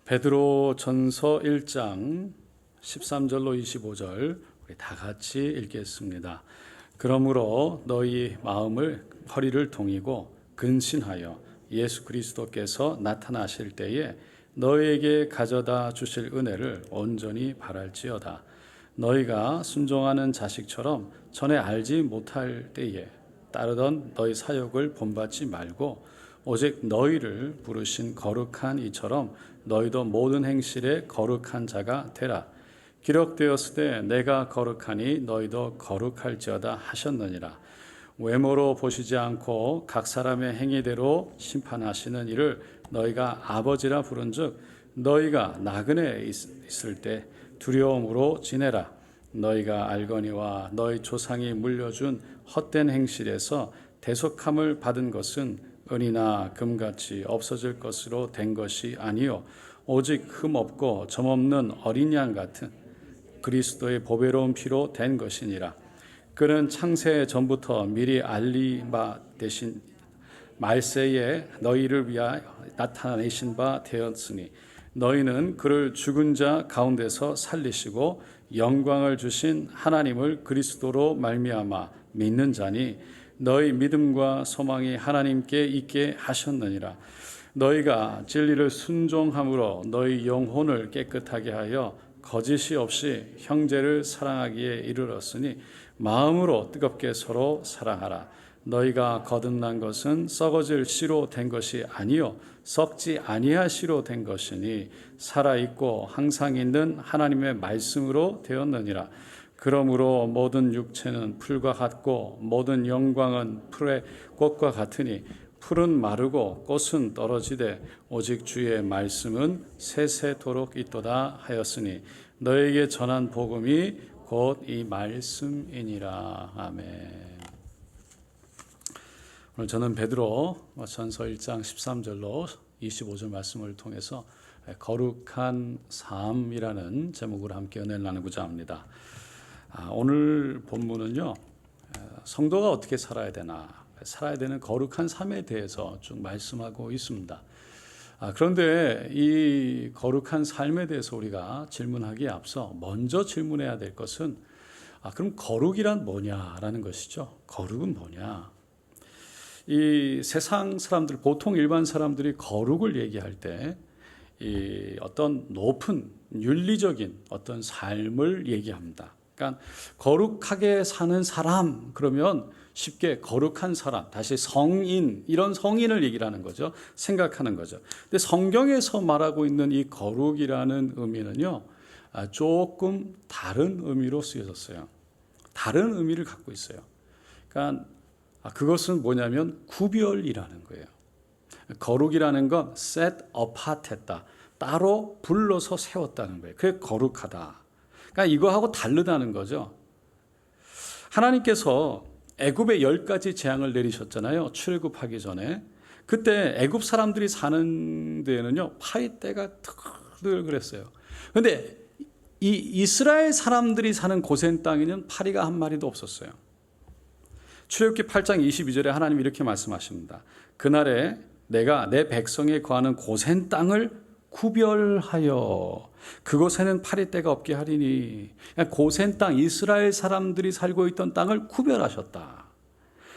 베드로 전서 1장 13절로 25절 우리 다 같이 읽겠습니다. 그러므로 너희 마음을 허리를 동이고 근신하여 예수 그리스도께서 나타나실 때에 너희에게 가져다 주실 은혜를 온전히 바랄지어다. 너희가 순종하는 자식처럼 전에 알지 못할 때에 따르던 너희 사역을 본받지 말고 오직 너희를 부르신 거룩한 이처럼 너희도 모든 행실에 거룩한 자가 되라. 기록되었을 때 내가 거룩하니 너희도 거룩할지어다 하셨느니라. 외모로 보시지 않고 각 사람의 행위대로 심판하시는 이를 너희가 아버지라 부른즉 너희가 나그네에 있을 때 두려움으로 지내라. 너희가 알거니와 너희 조상이 물려준 헛된 행실에서 대속함을 받은 것은 은이나 금같이 없어질 것으로 된 것이 아니요 오직 흠없고 점없는 어린 양 같은 그리스도의 보배로운 피로 된 것이니라. 그는 창세 전부터 미리 알린 바 되신 말세에 너희를 위하여 나타내신 바 되었으니 너희는 그를 죽은 자 가운데서 살리시고 영광을 주신 하나님을 그리스도로 말미암아 믿는 자니 너희 믿음과 소망이 하나님께 있게 하셨느니라. 너희가 진리를 순종함으로 너희 영혼을 깨끗하게 하여 거짓이 없이 형제를 사랑하기에 이르렀으니 마음으로 뜨겁게 서로 사랑하라. 너희가 거듭난 것은 썩어질 씨로 된 것이 아니요 썩지 아니할 씨로 된 것이니 살아있고 항상 있는 하나님의 말씀으로 되었느니라. 그러므로 모든 육체는 풀과 같고 모든 영광은 풀의 꽃과 같으니 풀은 마르고 꽃은 떨어지되 오직 주의 말씀은 세세토록 있도다 하였으니 너에게 전한 복음이 곧 이 말씀이니라. 아멘. 오늘 저는 베드로 전서 1장 13절로 25절 말씀을 통해서 거룩한 삶이라는 제목으로 함께 은혜를 나누고자 합니다. 오늘 본문은요, 성도가 어떻게 살아야 되나, 살아야 되는 거룩한 삶에 대해서 쭉 말씀하고 있습니다. 그런데 이 거룩한 삶에 대해서 우리가 질문하기에 앞서 먼저 질문해야 될 것은 그럼 거룩이란 뭐냐라는 것이죠. 거룩은 뭐냐? 이 세상 사람들, 보통 일반 사람들이 거룩을 얘기할 때 이 어떤 높은 윤리적인 어떤 삶을 얘기합니다. 그러니까 거룩하게 사는 사람 그러면 쉽게 거룩한 사람, 다시 성인, 이런 성인을 얘기를 하는 거죠. 생각하는 거죠. 근데 성경에서 말하고 있는 이 거룩이라는 의미는요, 조금 다른 의미로 쓰여졌어요. 다른 의미를 갖고 있어요. 그러니까 그것은 뭐냐면 구별이라는 거예요. 거룩이라는 건 set apart 했다. 따로 불러서 세웠다는 거예요. 그게 거룩하다. 그러니까 이거하고 다르다는 거죠. 하나님께서 애굽에 10가지 재앙을 내리셨잖아요. 출애굽하기 전에. 그때 애굽 사람들이 사는 데에는요, 파리떼가 늘 그랬어요. 그런데 이 이스라엘 사람들이 사는 고센 땅에는 파리가 한 마리도 없었어요. 출애굽기 8장 22절에 하나님이 이렇게 말씀하십니다. 그날에 내가 내 백성에 거하는 고센 땅을 구별하여 그곳에는 파리떼가 없게 하리니, 고센 땅, 이스라엘 사람들이 살고 있던 땅을 구별하셨다.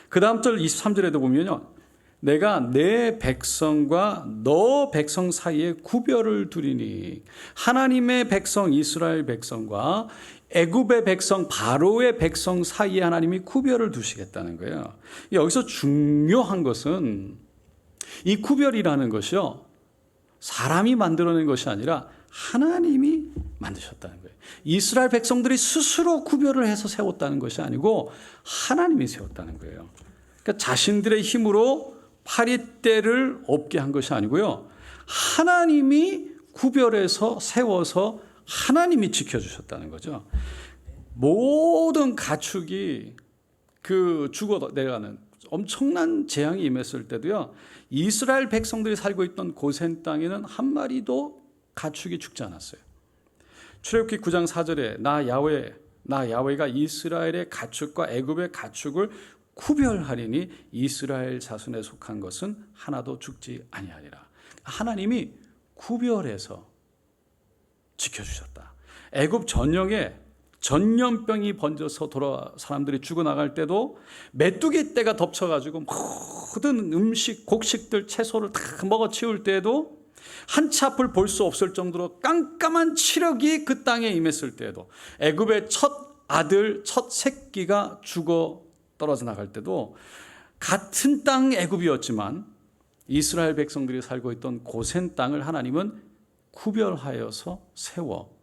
그 다음 절 23절에도 보면요, 내가 내 백성과 너 백성 사이에 구별을 두리니, 하나님의 백성 이스라엘 백성과 애굽의 백성 바로의 백성 사이에 하나님이 구별을 두시겠다는 거예요. 여기서 중요한 것은 이 구별이라는 것이요, 사람이 만들어낸 것이 아니라 하나님이 만드셨다는 거예요. 이스라엘 백성들이 스스로 구별을 해서 세웠다는 것이 아니고 하나님이 세웠다는 거예요. 그러니까 자신들의 힘으로 파리떼를 없게 한 것이 아니고요, 하나님이 구별해서 세워서 하나님이 지켜주셨다는 거죠. 모든 가축이 죽어 내려가는 엄청난 재앙이 임했을 때도요, 이스라엘 백성들이 살고 있던 고센 땅에는 한 마리도 가축이 죽지 않았어요. 출애굽기 9장 4절에 나 야훼가 이스라엘의 가축과 애굽의 가축을 구별하리니 이스라엘 자손에 속한 것은 하나도 죽지 아니하리라. 하나님이 구별해서 지켜주셨다. 애굽 전역에 전염병이 번져서 사람들이 죽어나갈 때도 메뚜기 떼가 덮쳐가지고 모든 음식, 곡식들, 채소를 다 먹어치울 때에도 한치 앞을 볼 수 없을 정도로 깜깜한 치력이 그 땅에 임했을 때에도, 애굽의 첫 아들, 첫 새끼가 죽어 떨어져 나갈 때도 같은 땅 애굽이었지만 이스라엘 백성들이 살고 있던 고센 땅을 하나님은 구별하여서 세워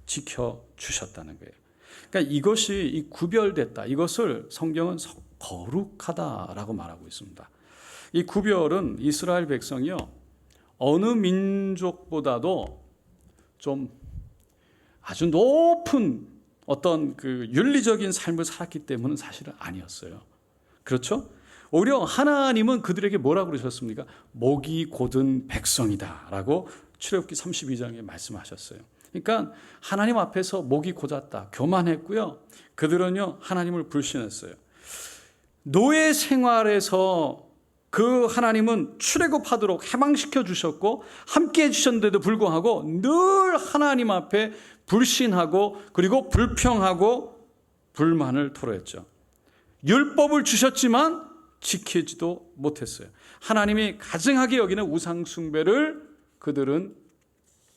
지켜주셨다는 거예요. 그러니까 이것이 이 구별됐다, 이것을 성경은 거룩하다라고 말하고 있습니다. 이 구별은 이스라엘 백성이요, 어느 민족보다도 좀 아주 높은 어떤 그 윤리적인 삶을 살았기 때문은 사실은 아니었어요. 그렇죠? 오히려 하나님은 그들에게 뭐라고 그러셨습니까? 목이 곧은 백성이다 라고 출애굽기 32장에 말씀하셨어요. 그러니까 하나님 앞에서 목이 곧았다, 교만했고요, 그들은요 하나님을 불신했어요. 노예 생활에서 그 하나님은 출애굽하도록 해방시켜 주셨고 함께 해주셨는데도 불구하고 늘 하나님 앞에 불신하고 그리고 불평하고 불만을 토로했죠. 율법을 주셨지만 지키지도 못했어요. 하나님이 가증하게 여기는 우상 숭배를 그들은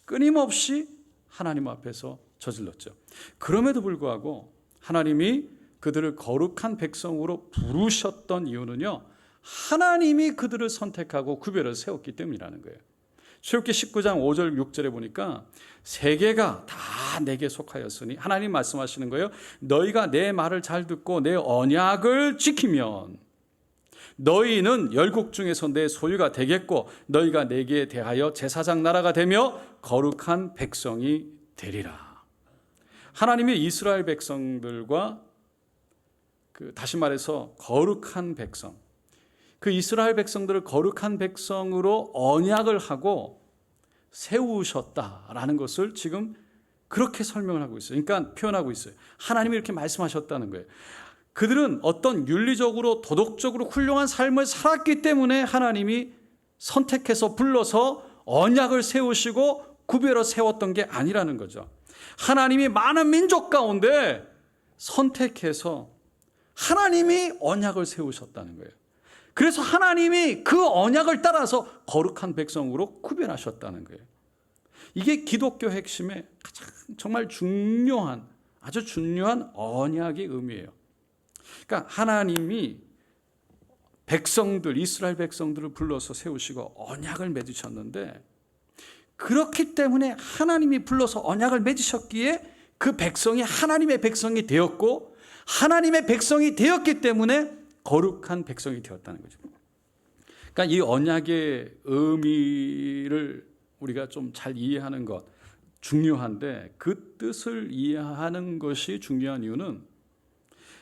끊임없이 하나님 앞에서 저질렀죠. 그럼에도 불구하고 하나님이 그들을 거룩한 백성으로 부르셨던 이유는요, 하나님이 그들을 선택하고 구별을 세웠기 때문이라는 거예요. 출애굽기 19장 5절 6절에 보니까 세계가 다 내게 속하였으니, 하나님 말씀하시는 거예요. 너희가 내 말을 잘 듣고 내 언약을 지키면 너희는 열국 중에서 내 소유가 되겠고 너희가 내게 대하여 제사장 나라가 되며 거룩한 백성이 되리라. 하나님이 이스라엘 백성들과 다시 말해서 거룩한 백성, 그 이스라엘 백성들을 거룩한 백성으로 언약을 하고 세우셨다라는 것을 지금 그렇게 설명을 하고 있어요. 그러니까 표현하고 있어요. 하나님이 이렇게 말씀하셨다는 거예요. 그들은 어떤 윤리적으로 도덕적으로 훌륭한 삶을 살았기 때문에 하나님이 선택해서 불러서 언약을 세우시고 구별어 세웠던 게 아니라는 거죠. 하나님이 많은 민족 가운데 선택해서 하나님이 언약을 세우셨다는 거예요. 그래서 하나님이 그 언약을 따라서 거룩한 백성으로 구별하셨다는 거예요. 이게 기독교 핵심의 가장 정말 중요한, 아주 중요한 언약의 의미예요. 그러니까 하나님이 백성들, 이스라엘 백성들을 불러서 세우시고 언약을 맺으셨는데, 그렇기 때문에 하나님이 불러서 언약을 맺으셨기에 그 백성이 하나님의 백성이 되었고, 하나님의 백성이 되었기 때문에 거룩한 백성이 되었다는 거죠. 그러니까 이 언약의 의미를 우리가 좀 잘 이해하는 것 중요한데, 그 뜻을 이해하는 것이 중요한 이유는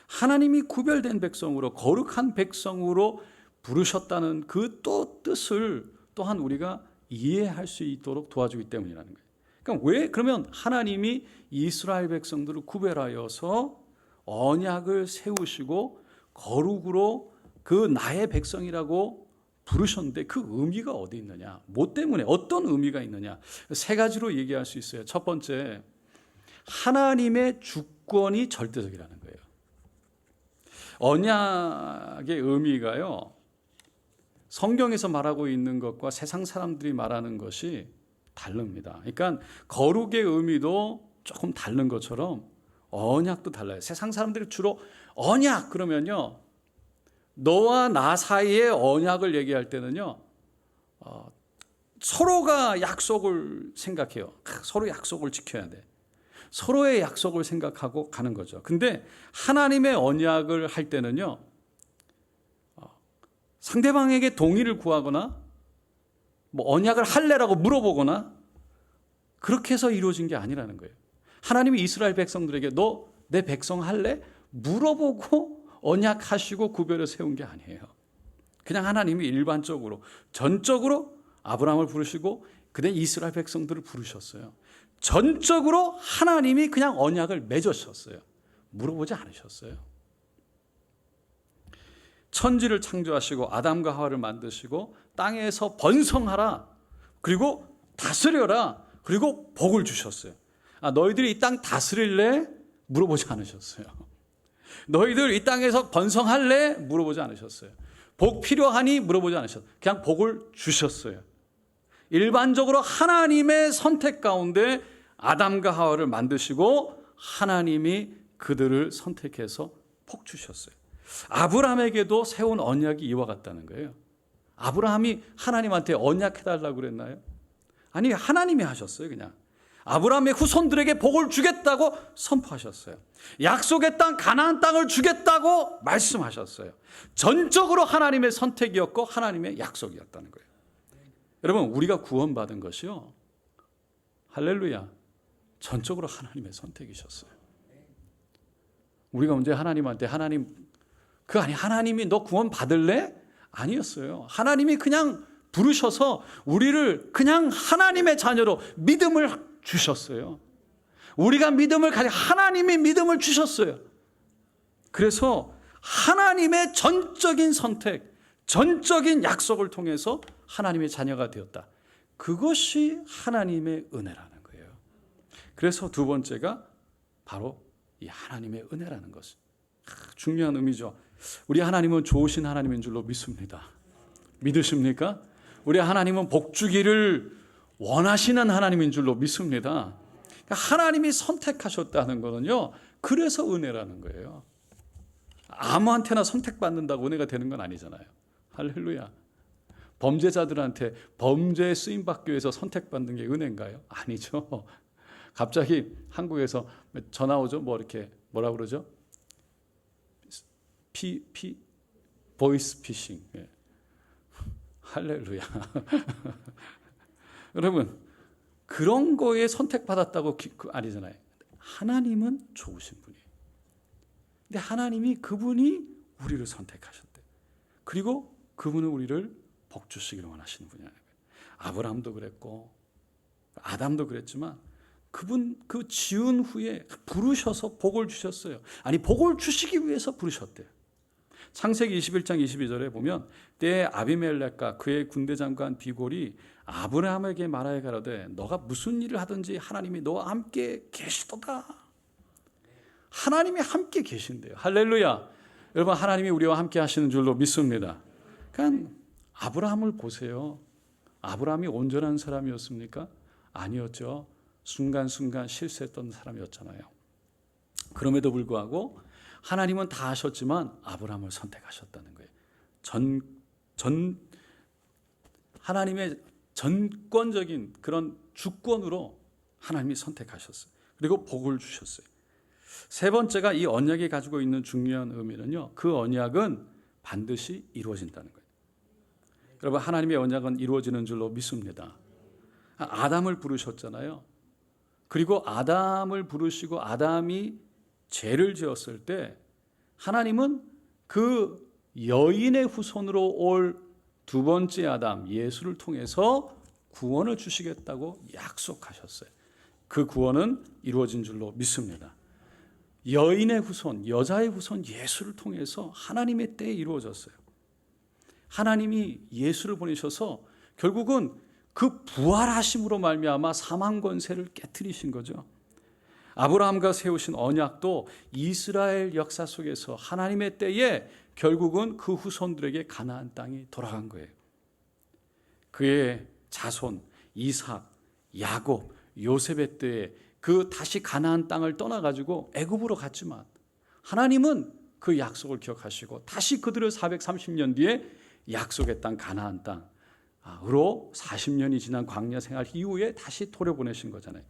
하나님이 구별된 백성으로 거룩한 백성으로 부르셨다는 그 또 뜻을 또한 우리가 이해할 수 있도록 도와주기 때문이라는 거예요. 그러니까 왜 그러면 하나님이 이스라엘 백성들을 구별하여서 언약을 세우시고 거룩으로 그 나의 백성이라고 부르셨는데 그 의미가 어디 있느냐? 뭐 때문에, 어떤 의미가 있느냐? 세 가지로 얘기할 수 있어요. 첫 번째, 하나님의 주권이 절대적이라는 거예요. 언약의 의미가요, 성경에서 말하고 있는 것과 세상 사람들이 말하는 것이 다릅니다. 그러니까 거룩의 의미도 조금 다른 것처럼 언약도 달라요. 세상 사람들이 주로 언약 그러면요, 너와 나 사이의 언약을 얘기할 때는요, 서로가 약속을 생각해요. 서로 약속을 지켜야 돼. 서로의 약속을 생각하고 가는 거죠. 근데 하나님의 언약을 할 때는요, 상대방에게 동의를 구하거나 뭐 언약을 할래라고 물어보거나 그렇게 해서 이루어진 게 아니라는 거예요. 하나님이 이스라엘 백성들에게 너 내 백성 할래? 물어보고 언약하시고 구별을 세운 게 아니에요. 그냥 하나님이 일반적으로 전적으로 아브라함을 부르시고 그다음에 이스라엘 백성들을 부르셨어요. 전적으로 하나님이 그냥 언약을 맺으셨어요. 물어보지 않으셨어요. 천지를 창조하시고 아담과 하와를 만드시고 땅에서 번성하라, 그리고 다스려라, 그리고 복을 주셨어요. 너희들이 이 땅 다스릴래? 물어보지 않으셨어요. 너희들 이 땅에서 번성할래? 물어보지 않으셨어요. 복 필요하니? 물어보지 않으셨어요. 그냥 복을 주셨어요. 일반적으로 하나님의 선택 가운데 아담과 하와를 만드시고 하나님이 그들을 선택해서 복 주셨어요. 아브라함에게도 세운 언약이 이와 같다는 거예요. 아브라함이 하나님한테 언약해달라고 그랬나요? 아니, 하나님이 하셨어요. 그냥 아브라함의 후손들에게 복을 주겠다고 선포하셨어요. 약속의 땅 가나안 땅을 주겠다고 말씀하셨어요. 전적으로 하나님의 선택이었고 하나님의 약속이었다는 거예요. 여러분, 우리가 구원받은 것이요, 할렐루야, 전적으로 하나님의 선택이셨어요. 우리가 언제 하나님한테 하나님이 너 구원 받을래? 아니었어요. 하나님이 그냥 부르셔서 우리를 그냥 하나님의 자녀로 믿음을 주셨어요. 우리가 믿음을 가져 하나님이 믿음을 주셨어요. 그래서 하나님의 전적인 선택, 전적인 약속을 통해서 하나님의 자녀가 되었다. 그것이 하나님의 은혜라는 거예요. 그래서 두 번째가 바로 이 하나님의 은혜라는 것. 중요한 의미죠. 우리 하나님은 좋으신 하나님인 줄로 믿습니다. 믿으십니까? 우리 하나님은 복 주기를 원하시는 하나님인 줄로 믿습니다. 하나님이 선택하셨다는 거는요, 그래서 은혜라는 거예요. 아무한테나 선택받는다고 은혜가 되는 건 아니잖아요. 할렐루야. 범죄자들한테 범죄에 쓰임받기 위해서 선택받는 게 은혜인가요? 아니죠. 갑자기 한국에서 전화 오죠. 이렇게 뭐라 그러죠? 보이스 피싱. 예. 할렐루야. 여러분, 그런 거에 선택받았다고 아니잖아요. 하나님은 좋으신 분이에요. 근데 하나님이 그분이 우리를 선택하셨대. 그리고 그분은 우리를 복 주시기를 원하시는 분이라는 거예요. 아브라함도 그랬고 아담도 그랬지만 그분 그 지은 후에 부르셔서 복을 주셨어요. 아니, 복을 주시기 위해서 부르셨대요. 창세기 21장 22절에 보면 때에 아비멜렉과 그의 군대 장관 비골이 아브라함에게 말하여 가로되 너가 무슨 일을 하든지 하나님이 너와 함께 계시도다. 하나님이 함께 계신대요. 할렐루야. 여러분, 하나님이 우리와 함께 하시는 줄로 믿습니다. 그러니까 아브라함을 보세요. 아브라함이 온전한 사람이었습니까? 아니었죠. 순간순간 실수했던 사람이었잖아요. 그럼에도 불구하고 하나님은 다 하셨지만 아브라함을 선택하셨다는 거예요. 하나님의 전권적인 그런 주권으로 하나님이 선택하셨어요. 그리고 복을 주셨어요. 세 번째가 이 언약이 가지고 있는 중요한 의미는요, 그 언약은 반드시 이루어진다는 거예요. 여러분, 하나님의 언약은 이루어지는 줄로 믿습니다. 아담을 부르셨잖아요. 그리고 아담을 부르시고 아담이 죄를 지었을 때 하나님은 그 여인의 후손으로 올 두 번째 아담 예수를 통해서 구원을 주시겠다고 약속하셨어요. 그 구원은 이루어진 줄로 믿습니다. 여인의 후손, 여자의 후손 예수를 통해서 하나님의 때에 이루어졌어요. 하나님이 예수를 보내셔서 결국은 그 부활하심으로 말미암아 사망 권세를 깨트리신 거죠. 아브라함과 세우신 언약도 이스라엘 역사 속에서 하나님의 때에 결국은 그 후손들에게 가나안 땅이 돌아간 거예요. 그의 자손 이삭, 야곱, 요셉의 때에 그 다시 가나안 땅을 떠나가지고 애굽으로 갔지만 하나님은 그 약속을 기억하시고 다시 그들을 430년 뒤에 약속의 땅 가나안 땅으로 40년이 지난 광야 생활 이후에 다시 돌려보내신 거잖아요.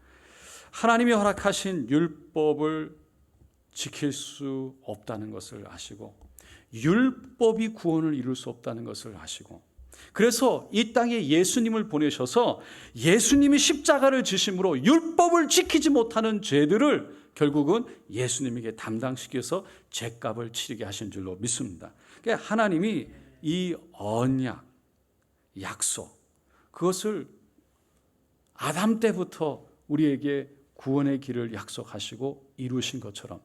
하나님이 허락하신 율법을 지킬 수 없다는 것을 아시고 율법이 구원을 이룰 수 없다는 것을 아시고 그래서 이 땅에 예수님을 보내셔서 예수님이 십자가를 지심으로 율법을 지키지 못하는 죄들을 결국은 예수님에게 담당시켜서 죄값을 치르게 하신 줄로 믿습니다. 그러니까 하나님이 이 언약, 약속, 그것을 아담 때부터 우리에게 구원의 길을 약속하시고 이루신 것처럼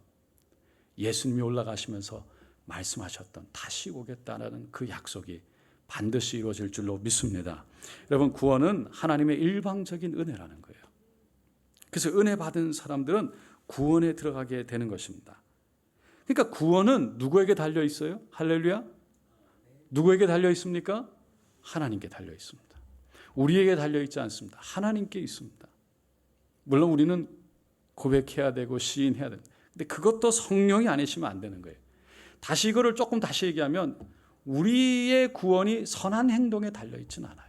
예수님이 올라가시면서 말씀하셨던 다시 오겠다라는 그 약속이 반드시 이루어질 줄로 믿습니다. 여러분, 구원은 하나님의 일방적인 은혜라는 거예요. 그래서 은혜 받은 사람들은 구원에 들어가게 되는 것입니다. 그러니까 구원은 누구에게 달려 있어요? 할렐루야. 누구에게 달려 있습니까? 하나님께 달려 있습니다. 우리에게 달려 있지 않습니다. 하나님께 있습니다. 물론 우리는 고백해야 되고 시인해야 됩니다. 근데 그것도 성령이 아니시면 안 되는 거예요. 다시 이거를 조금 다시 얘기하면 우리의 구원이 선한 행동에 달려 있지는 않아요.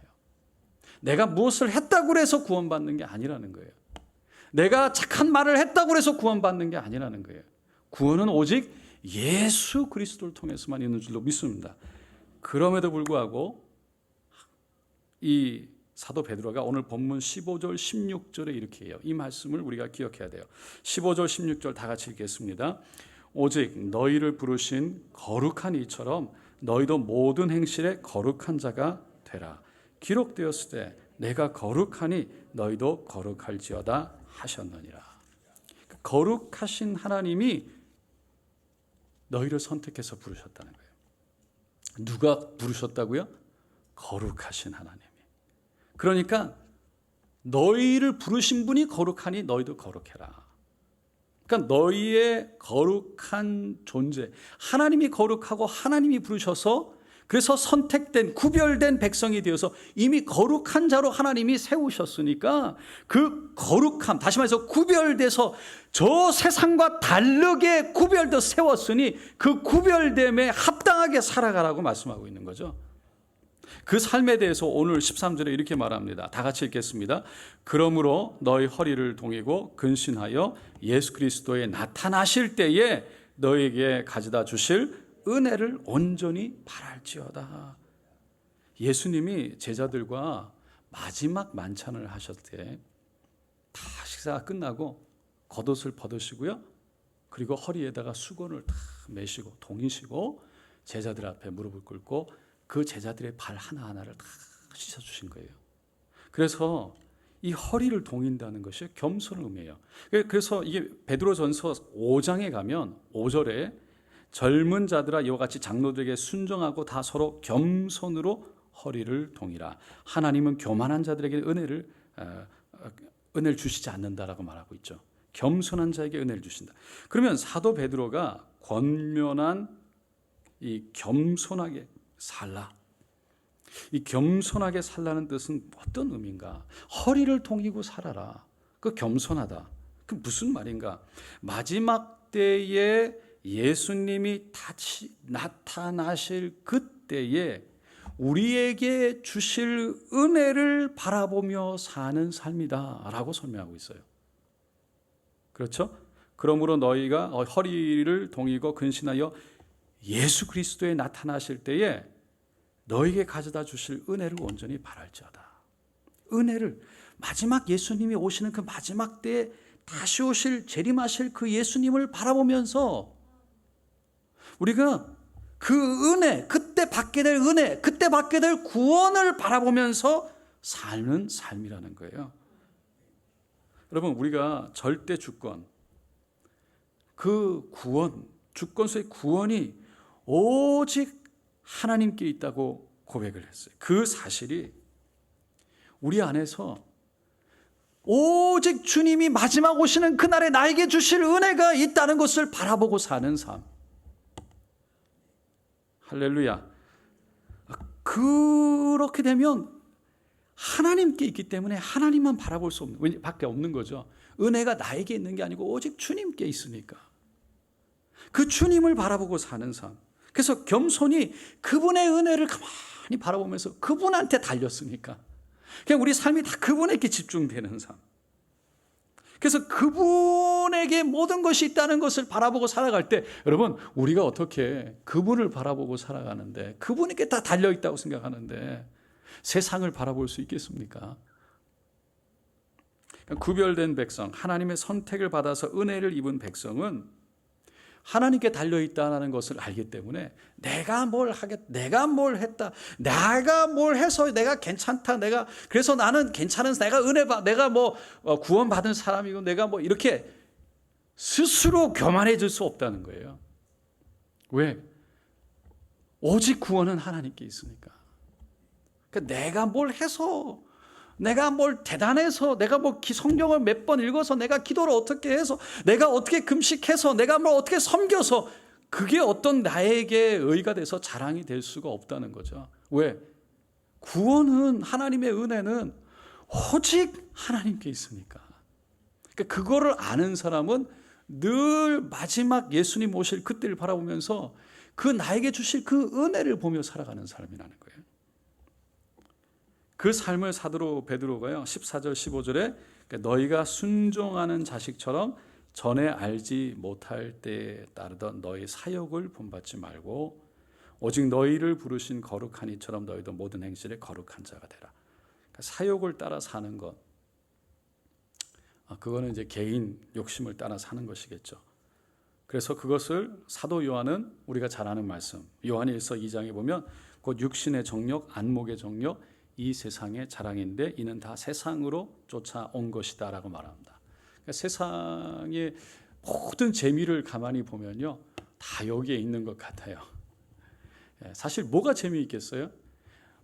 내가 무엇을 했다고 해서 구원받는 게 아니라는 거예요. 내가 착한 말을 했다고 해서 구원받는 게 아니라는 거예요. 구원은 오직 예수 그리스도를 통해서만 있는 줄로 믿습니다. 그럼에도 불구하고 이 사도 베드로가 오늘 본문 15절 16절에 이렇게 해요. 이 말씀을 우리가 기억해야 돼요. 15절 16절 다 같이 읽겠습니다. 오직 너희를 부르신 거룩한 이처럼 너희도 모든 행실에 거룩한 자가 되라. 기록되었을 때 내가 거룩하니 너희도 거룩할지어다 하셨느니라. 거룩하신 하나님이 너희를 선택해서 부르셨다는 거예요. 누가 부르셨다고요? 거룩하신 하나님이. 그러니까 너희를 부르신 분이 거룩하니 너희도 거룩해라. 그러니까 너희의 거룩한 존재, 하나님이 거룩하고 하나님이 부르셔서 그래서 선택된 구별된 백성이 되어서 이미 거룩한 자로 하나님이 세우셨으니까 그 거룩함, 다시 말해서 구별돼서 저 세상과 다르게 구별돼 세웠으니 그 구별됨에 합당하게 살아가라고 말씀하고 있는 거죠. 그 삶에 대해서 오늘 13절에 이렇게 말합니다. 다 같이 읽겠습니다. 그러므로 너희 허리를 동이고 근신하여 예수 그리스도에 나타나실 때에 너희에게 가져다 주실 은혜를 온전히 바랄지어다. 예수님이 제자들과 마지막 만찬을 하셨을 때 다 식사가 끝나고 겉옷을 벗으시고요. 그리고 허리에다가 수건을 다 매시고 동이시고 제자들 앞에 무릎을 꿇고 그 제자들의 발 하나하나를 다 씻어주신 거예요. 그래서 이 허리를 동인다는 것이 겸손을 의미해요. 그래서 이게 베드로전서 5장에 가면 5절에 젊은 자들아 이와 같이 장로들에게 순종하고 다 서로 겸손으로 허리를 동이라. 하나님은 교만한 자들에게 은혜를 주시지 않는다라고 말하고 있죠. 겸손한 자에게 은혜를 주신다. 그러면 사도 베드로가 권면한 이 겸손하게 살라. 이 겸손하게 살라는 뜻은 어떤 의미인가? 허리를 동이고 살아라. 그 겸손하다. 그 무슨 말인가? 마지막 때에 예수님이 다시 나타나실 그때에 우리에게 주실 은혜를 바라보며 사는 삶이다 라고 설명하고 있어요. 그렇죠? 그러므로 너희가 허리를 동이고 근신하여 예수 그리스도에 나타나실 때에 너희에게 가져다 주실 은혜를 온전히 바랄지어다. 은혜를 마지막 예수님이 오시는 그 마지막 때에 다시 오실 재림하실 그 예수님을 바라보면서 우리가 그 은혜, 그때 받게 될 은혜, 그때 받게 될 구원을 바라보면서 사는 삶이라는 거예요. 여러분, 우리가 절대 주권, 그 구원, 주권서의 구원이 오직 하나님께 있다고 고백을 했어요. 그 사실이 우리 안에서 오직 주님이 마지막 오시는 그날에 나에게 주실 은혜가 있다는 것을 바라보고 사는 삶. 할렐루야. 그렇게 되면 하나님께 있기 때문에 하나님만 바라볼 수 없는, 밖에 없는 거죠. 은혜가 나에게 있는 게 아니고 오직 주님께 있으니까. 그 주님을 바라보고 사는 삶. 그래서 겸손히 그분의 은혜를 가만히 바라보면서 그분한테 달렸으니까. 그냥 우리 삶이 다 그분에게 집중되는 삶. 그래서 그분에게 모든 것이 있다는 것을 바라보고 살아갈 때 여러분 우리가 어떻게 그분을 바라보고 살아가는데 그분에게 다 달려있다고 생각하는데 세상을 바라볼 수 있겠습니까? 구별된 백성, 하나님의 선택을 받아서 은혜를 입은 백성은 하나님께 달려있다는 것을 알기 때문에 내가 뭘 하겠다, 내가 뭘 했다, 내가 뭘 해서 내가 괜찮다, 그래서 나는 괜찮은, 내가 은혜 받, 내가 뭐 구원받은 사람이고 내가 뭐 이렇게 스스로 교만해질 수 없다는 거예요. 왜? 오직 구원은 하나님께 있으니까. 그러니까 내가 뭘 해서 내가 뭘 대단해서, 내가 뭐 성경을 몇 번 읽어서, 내가 기도를 어떻게 해서, 내가 어떻게 금식해서, 내가 뭘 어떻게 섬겨서, 그게 어떤 나에게 의가 돼서 자랑이 될 수가 없다는 거죠. 왜? 구원은, 하나님의 은혜는 오직 하나님께 있으니까. 그러니까 그거를 아는 사람은 늘 마지막 예수님 오실 그때를 바라보면서 그 나에게 주실 그 은혜를 보며 살아가는 사람이라는 거예요. 그 삶을 사도 베드로가요 14절 15절에 너희가 순종하는 자식처럼 전에 알지 못할 때에 따르던 너희 사역을 본받지 말고 오직 너희를 부르신 거룩한 이처럼 너희도 모든 행실에 거룩한 자가 되라. 그러니까 사역을 따라 사는 것, 그거는 이제 개인 욕심을 따라 사는 것이겠죠. 그래서 그것을 사도 요한은 우리가 잘 아는 말씀, 요한일서 2장에 보면 곧 육신의 정욕, 안목의 정욕, 이 세상의 자랑인데 이는 다 세상으로 쫓아온 것이다 라고 말합니다. 그러니까 세상의 모든 재미를 가만히 보면요 다 여기에 있는 것 같아요. 사실 뭐가 재미있겠어요?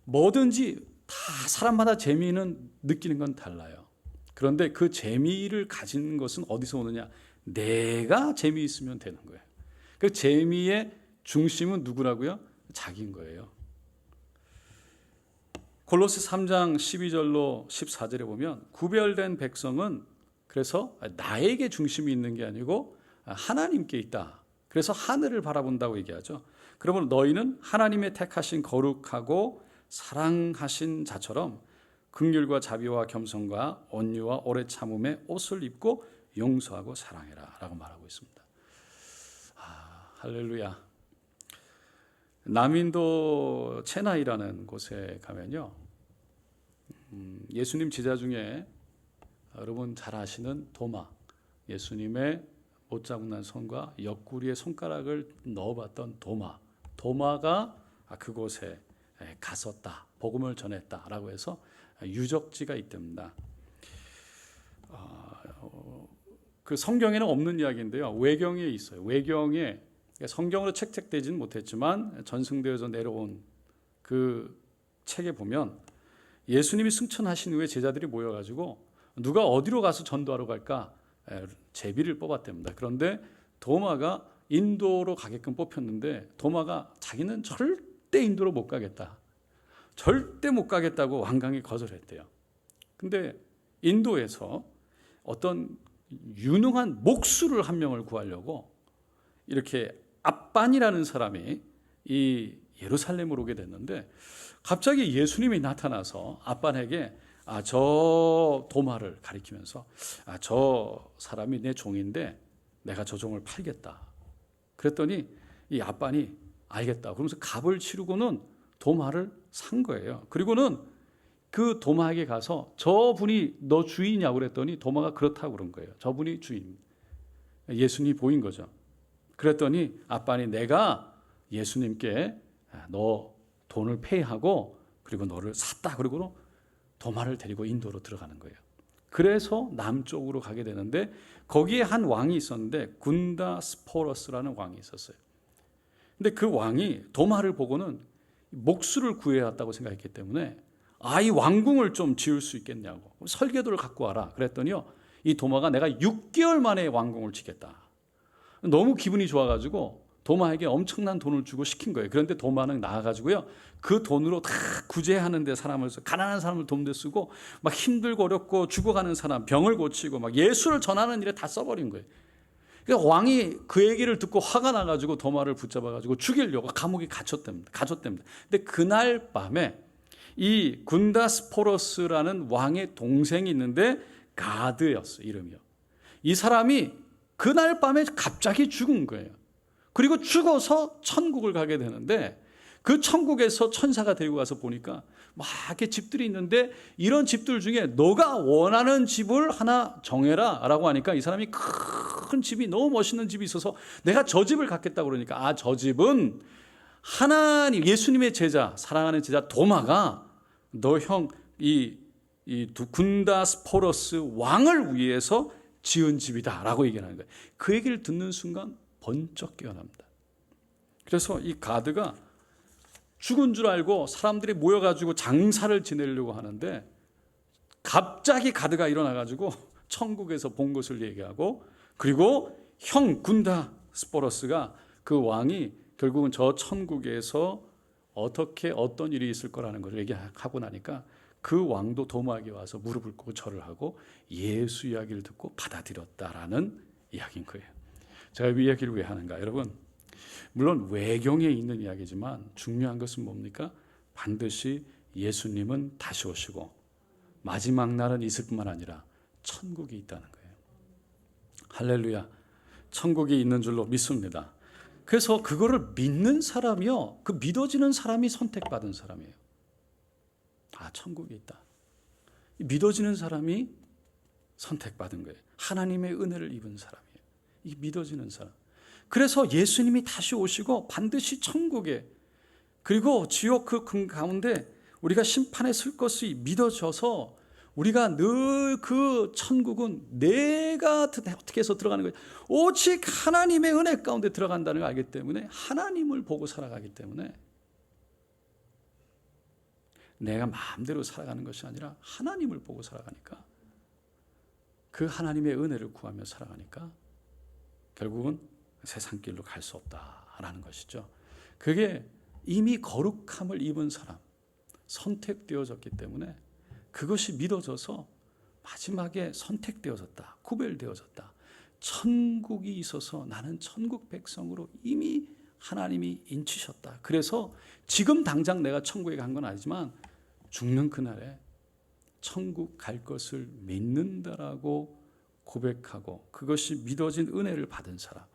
뭐든지 다 사람마다 재미는 느끼는 건 달라요. 그런데 그 재미를 가진 것은 어디서 오느냐? 내가 재미있으면 되는 거예요. 그 재미의 중심은 누구라고요? 자기인 거예요. 골로새 3장 12절로 14절에 보면 구별된 백성은 그래서 나에게 중심이 있는 게 아니고 하나님께 있다. 그래서 하늘을 바라본다고 얘기하죠. 그러면 너희는 하나님의 택하신 거룩하고 사랑하신 자처럼 긍휼과 자비와 겸손과 온유와 오래 참음의 옷을 입고 용서하고 사랑해라 라고 말하고 있습니다. 할렐루야. 남인도 체나이라는 곳에 가면요 예수님 제자 중에 여러분 잘 아시는 도마, 예수님의 못 자국난 손과 옆구리에 손가락을 넣어봤던 도마가 그곳에 갔었다, 복음을 전했다라고 해서 유적지가 있답니다. 그 성경에는 없는 이야기인데요, 외경에 있어요. 외경에 성경으로 책책되지는 못했지만 전승되어서 내려온 그 책에 보면 예수님이 승천하신 후에 제자들이 모여가지고 누가 어디로 가서 전도하러 갈까 제비를 뽑았답니다. 그런데 도마가 인도로 가게끔 뽑혔는데 도마가 자기는 절대 인도로 못 가겠다, 절대 못 가겠다고 완강히 거절했대요. 근데 인도에서 어떤 유능한 목수를 한 명을 구하려고 이렇게 압반이라는 사람이 이 예루살렘으로 오게 됐는데 갑자기 예수님이 나타나서 압반에게 저 도마를 가리키면서 저 사람이 내 종인데 내가 저 종을 팔겠다. 그랬더니 이 압반이 알겠다. 그러면서 값을 치르고는 도마를 산 거예요. 그리고는 그 도마에게 가서 저분이 너 주인이냐고 그랬더니 도마가 그렇다고 그런 거예요. 저분이 주인. 예수님이 보인 거죠. 그랬더니 압반이 내가 예수님께 너 돈을 페이하고 그리고 너를 샀다. 그리고 도마를 데리고 인도로 들어가는 거예요. 그래서 남쪽으로 가게 되는데 거기에 한 왕이 있었는데 군다 스포러스라는 왕이 있었어요. 근데 그 왕이 도마를 보고는 목수를 구해야 한다고 생각했기 때문에 이 왕궁을 좀 지을 수 있겠냐고 설계도를 갖고 와라 그랬더니요 이 도마가 내가 6개월 만에 왕궁을 짓겠다. 너무 기분이 좋아가지고 도마에게 엄청난 돈을 주고 시킨 거예요. 그런데 도마는 나와가지고요 그 돈으로 다 구제하는 데 사람을 써, 가난한 사람을 돕는 데 쓰고 막 힘들고 어렵고 죽어가는 사람 병을 고치고 막 예수를 전하는 일에 다 써버린 거예요. 그러니까 왕이 그 얘기를 듣고 화가 나가지고 도마를 붙잡아가지고 죽이려고 감옥에 갇혔답니다. 근데 그날 밤에 이 군다스포러스라는 왕의 동생이 있는데 가드였어요. 이름이요. 이 사람이 그날 밤에 갑자기 죽은 거예요. 그리고 죽어서 천국을 가게 되는데 그 천국에서 천사가 데리고 가서 보니까 막 이렇게 집들이 있는데 이런 집들 중에 너가 원하는 집을 하나 정해라 라고 하니까 이 사람이 큰 집이 너무 멋있는 집이 있어서 내가 저 집을 갖겠다고 그러니까 저 집은 하나님 예수님의 제자 사랑하는 제자 도마가 너 형 이 군다스포러스 왕을 위해서 지은 집이다 라고 얘기하는 거예요. 그 얘기를 듣는 순간 번쩍 깨어납니다. 그래서 이 가드가 죽은 줄 알고 사람들이 모여가지고 장사를 지내려고 하는데 갑자기 가드가 일어나가지고 천국에서 본 것을 얘기하고, 그리고 형 군다 스포러스가 그 왕이 결국은 저 천국에서 어떻게 어떤 일이 있을 거라는 걸 얘기하고 나니까 그 왕도 도무하게 와서 무릎을 꿇고 절을 하고 예수 이야기를 듣고 받아들였다라는 이야기인 거예요. 제가 이 이야기를 왜 하는가? 여러분, 물론 외경에 있는 이야기지만 중요한 것은 뭡니까? 반드시 예수님은 다시 오시고 마지막 날은 있을 뿐만 아니라 천국이 있다는 거예요. 할렐루야. 천국이 있는 줄로 믿습니다. 그래서 그거를 믿는 사람이요, 그 믿어지는 사람이 선택받은 사람이에요. 아, 천국이 있다. 믿어지는 사람이 선택받은 거예요. 하나님의 은혜를 입은 사람이에요. 이 믿어지는 사람. 그래서 예수님이 다시 오시고 반드시 천국에, 그리고 지옥 그 가운데 우리가 심판에 설 것이 믿어져서 우리가 늘 그 천국은 내가 어떻게 해서 들어가는 거예요. 오직 하나님의 은혜 가운데 들어간다는 걸 알기 때문에, 하나님을 보고 살아가기 때문에, 내가 마음대로 살아가는 것이 아니라 하나님을 보고 살아가니까, 그 하나님의 은혜를 구하며 살아가니까 결국은 세상 길로 갈 수 없다라는 것이죠. 그게 이미 거룩함을 입은 사람, 선택되어졌기 때문에 그것이 믿어져서 마지막에 선택되어졌다, 구별되어졌다. 천국이 있어서 나는 천국 백성으로 이미 하나님이 인치셨다. 그래서 지금 당장 내가 천국에 간 건 아니지만 죽는 그날에 천국 갈 것을 믿는다라고 고백하고 그것이 믿어진 은혜를 받은 사람,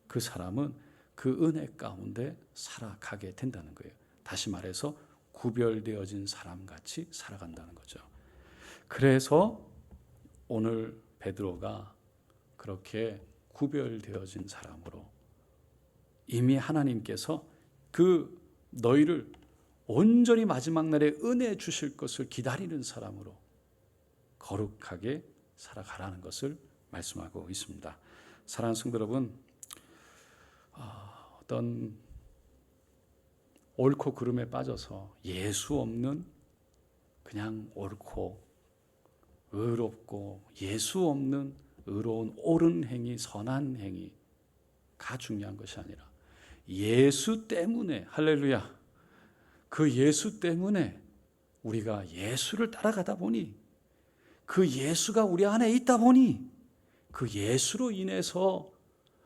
그 사람은 그 은혜 가운데 살아가게 된다는 거예요. 다시 말해서 구별되어진 사람같이 살아간다는 거죠. 그래서 오늘 베드로가 그렇게 구별되어진 사람으로, 이미 하나님께서 그 너희를 온전히 마지막 날에 은혜 주실 것을 기다리는 사람으로 거룩하게 살아가라는 것을 말씀하고 있습니다. 사랑하는 성도 여러분, 어떤 옳고 그름에 빠져서 예수 없는, 그냥 옳고 의롭고 예수 없는 의로운 옳은 행위, 선한 행위가 중요한 것이 아니라 예수 때문에, 할렐루야, 그 예수 때문에 우리가 예수를 따라가다 보니, 그 예수가 우리 안에 있다 보니, 그 예수로 인해서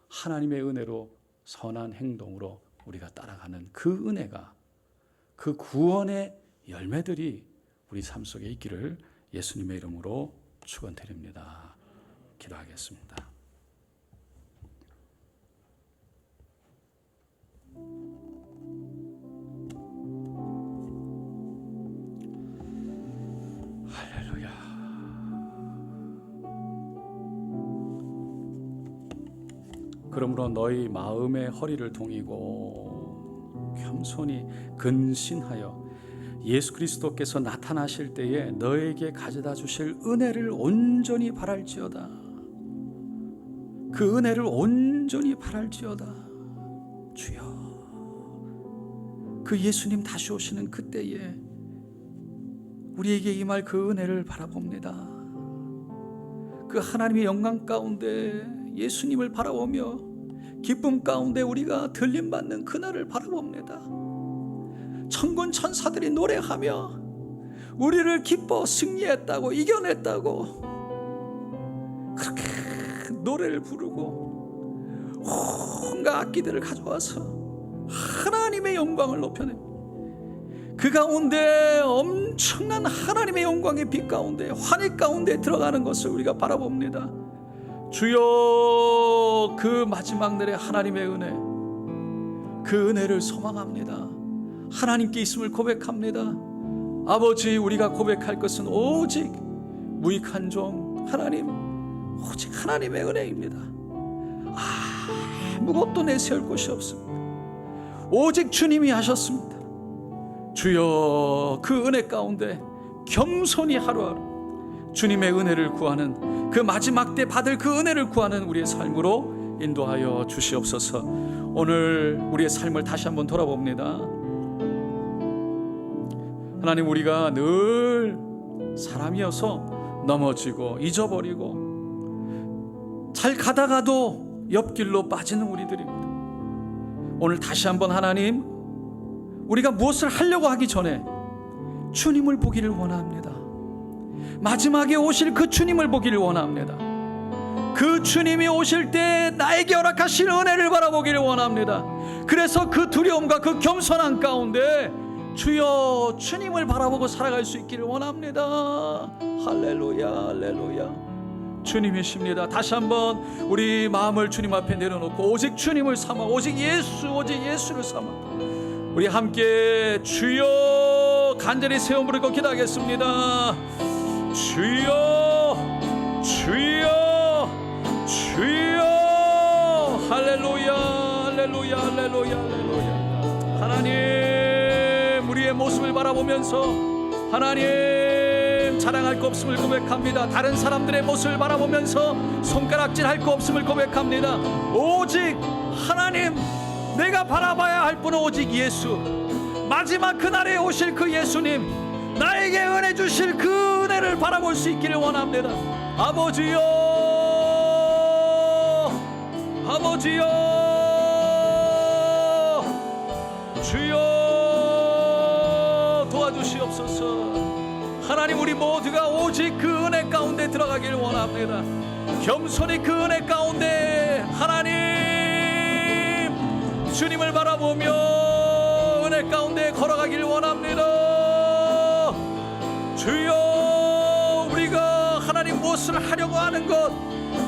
하나님의 은혜로 선한 행동으로 우리가 따라가는 그 은혜가, 그 구원의 열매들이 우리 삶 속에 있기를 예수님의 이름으로 축원드립니다. 기도하겠습니다. 할렐루야. 그러므로 너희 마음의 허리를 동이고 겸손히 근신하여 예수 그리스도께서 나타나실 때에 너에게 가져다 주실 은혜를 온전히 바랄지어다. 그 은혜를 온전히 바랄지어다. 주여, 그 예수님 다시 오시는 그때에 우리에게 임할 그 은혜를 바라봅니다. 그 하나님의 영광 가운데 예수님을 바라보며 기쁨 가운데 우리가 들림받는 그날을 바라봅니다. 천군 천사들이 노래하며 우리를 기뻐 승리했다고, 이겨냈다고 그렇게 노래를 부르고 온갖 악기들을 가져와서 하나님의 영광을 높여내, 그 가운데 엄청난 하나님의 영광의 빛 가운데, 환희 가운데 들어가는 것을 우리가 바라봅니다. 주여, 그 마지막 날에 하나님의 은혜, 그 은혜를 소망합니다. 하나님께 있음을 고백합니다. 아버지, 우리가 고백할 것은 오직 무익한 종 하나님, 오직 하나님의 은혜입니다. 아무것도 내세울 것이 없습니다. 오직 주님이 하셨습니다. 주여, 그 은혜 가운데 겸손히 하루하루 주님의 은혜를 구하는, 그 마지막 때 받을 그 은혜를 구하는 우리의 삶으로 인도하여 주시옵소서. 오늘 우리의 삶을 다시 한번 돌아봅니다. 하나님, 우리가 늘 사람이어서 넘어지고 잊어버리고 잘 가다가도 옆길로 빠지는 우리들입니다. 오늘 다시 한번 하나님, 우리가 무엇을 하려고 하기 전에 주님을 보기를 원합니다. 마지막에 오실 그 주님을 보기를 원합니다. 그 주님이 오실 때 나에게 허락하실 은혜를 바라보기를 원합니다. 그래서 그 두려움과 그 겸손한 가운데 주여 주님을 바라보고 살아갈 수 있기를 원합니다. 할렐루야, 할렐루야. 주님이십니다. 다시 한번 우리 마음을 주님 앞에 내려놓고 오직 주님을 삼아, 오직 예수를 삼아 우리 함께 주여 간절히 새 몸으로 기도하겠습니다. 주여, 주여, 주여. 할렐루야, 할렐루야, 할렐루야, 할렐루야. 하나님, 우리의 모습을 바라보면서 하나님 자랑할 거 없음을 고백합니다. 다른 사람들의 모습을 바라보면서 손가락질 할 거 없음을 고백합니다. 오직 하나님, 내가 바라봐야 할 분은 오직 예수, 마지막 그날에 오실 그 예수님, 나에게 은혜 주실 그 은혜를 바라볼 수 있기를 원합니다. 아버지여, 아버지여, 주여 도와주시옵소서. 하나님, 우리 모두가 오직 그 은혜 가운데 들어가기를 원합니다. 겸손히 그 은혜 가운데 하나님 주님을 바라보며 은혜 가운데 걸어가기를 원합니다. 주여, 우리가 하나님 무엇을 하려고 하는 것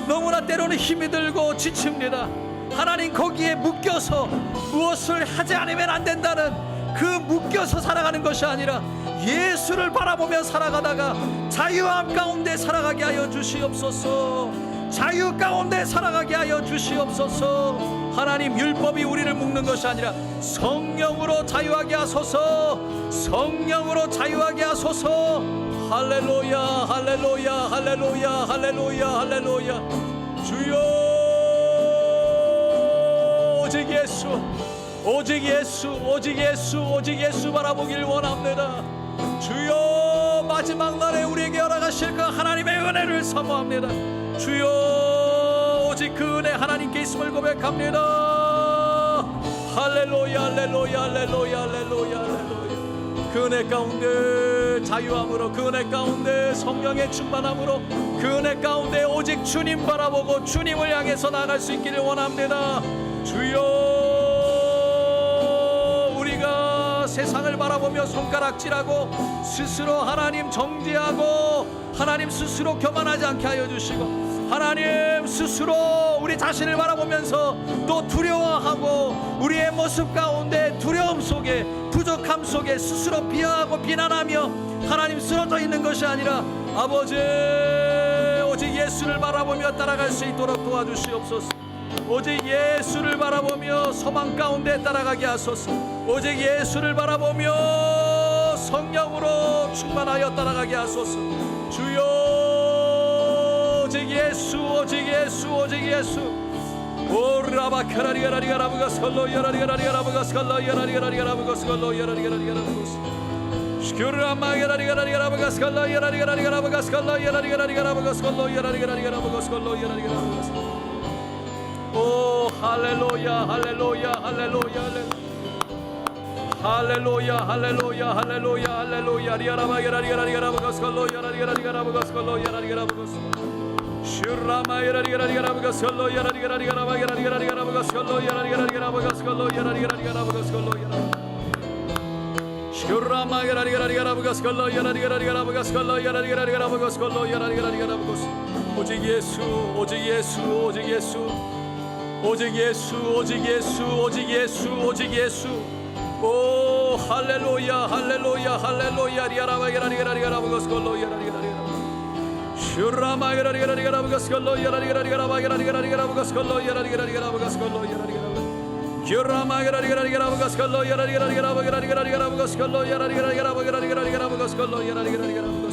너무나 때로는 힘이 들고 지칩니다. 하나님, 거기에 묶여서 무엇을 하지 않으면 안 된다는 그 묶여서 살아가는 것이 아니라 예수를 바라보며 살아가다가 자유함 가운데 살아가게 하여 주시옵소서. 자유 가운데 살아가게 하여 주시옵소서. 하나님, 율법이 우리를 묶는 것이 아니라 성령으로 자유하게 하소서. 성령으로 자유하게 하소서. 할렐루야, 할렐루야, 할렐루야, 할렐루야, 할렐루야. 주여, 오직 예수, 오직 예수, 오직 예수, 오직 예수 바라보길 원합니다. 주여, 마지막 날에 우리에게 허락하실 그 하나님의 은혜를 사모합니다. 주여, 오직 그 은혜 하나님께 있음을 고백합니다. 할렐루야, 할렐루야, 할렐루야, 할렐루야, 할렐루야. 그 은혜 가운데 자유함으로, 그 은혜 가운데 성령의 충만함으로, 그 은혜 가운데 오직 주님 바라보고 주님을 향해서 나아갈 수 있기를 원합니다. 주여, 우리가 세상을 바라보며 손가락질하고 스스로 하나님 정죄하고 하나님 스스로 교만하지 않게 하여 주시고, 하나님 스스로 우리 자신을 바라보면서 또 두려워하고 우리의 모습 가운데 두려움 속에 부족함 속에 스스로 비하하고 비난하며 하나님 쓰러져 있는 것이 아니라 아버지, 오직 예수를 바라보며 따라갈 수 있도록 도와주시옵소서. 오직 예수를 바라보며 소망 가운데 따라가게 하소서. 오직 예수를 바라보며 성령으로 충만하여 따라가게 하소서. 주여, 오직 예수, 오직 예수, 오직 예수. 오라바카라리가라리가라부가 설로 야라리가라리가라부가 설로 야라리가라리가라부가 설로 야라리가라리가라부가 슈라마가라리가라리가라부가 설로 야라리가라리가라부가 설로 야라리가라리가라부가 설로 야라리가라리가라부가 설로 야라리가라리가라부가. 오 할렐루야, 할렐루야, 할렐루야, 할렐루야, 할렐루야, 할렐루야, 할렐루야. 리아라바가라리가라리가라부가 설로 야라리가라리가라부가 설로 야라리가라부가 슈라마가라리가라리가라부가 설로 야라리가라리가라부가 설로 야라리가라리가라부가 설로 야라리가라리가라부가 설로 슈라마가라리가라리가라부가 설로 야라리가라리가라부가 설로 야라리가라리가라부가 설로 야라리가라리가라부가. 오직 예수, 오직 예수, 오직 예수, 오직 예수, 오직 예수, 오직 예수, 오직 예수. 오 할렐루야, 할렐루야, 할렐루야. 리아라바가라리가라리가라부가 설로 야라리가라리가라부가 슈라마가라리가라리가라부가 설로 야라리가라리가라부가 설로 야라리가라리가라부가 설로 야라리가라리가라부가 슈라마가라리가라리가라부가 설로 야라리가라리가라부가 설로 야라리가라리가라부가 설로 야라리가라리가라부가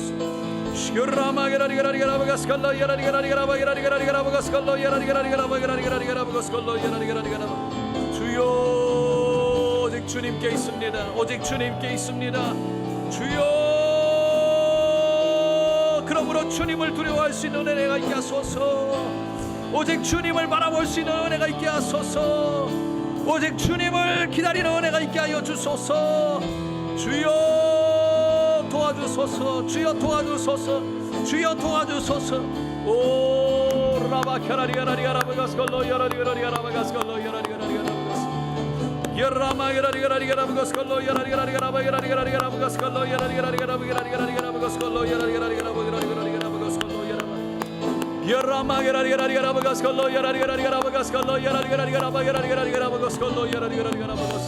슈라마가라리가라리가라부가 설로 야라리가라리가라부가 설로 야라리가라리가라부가 설로 야라리가라리가라부가. 주여, 오직 주님께 있습니다. 오직 주님께 있습니다. 주여, 그러므로 주님을 두려워할 수 있는 은혜가 있게 하소서. 오직 주님을 바라볼 수 있는 은혜가 있게 하소서. 오직 주님을 기다리는 은혜가 있게 하여 주소서. 주여 도와주소서. 주여 도와주소서. 주여 도와주소서. 오 라바카라리아라리아라바가스콜로 야라리아라리아라바가스콜로 야라리아라리아라바가스 야라마야라리아라리아라바가스콜로 야라리아라리아라바가스콜로 야라리아라리아라바가스콜로 야라리아라리아라바가스콜로 야라마야라리아라리아라바가스콜로 야라리아라리아라바가스콜로 야라리아라리아라바가스콜로 야라리아라리아라바가스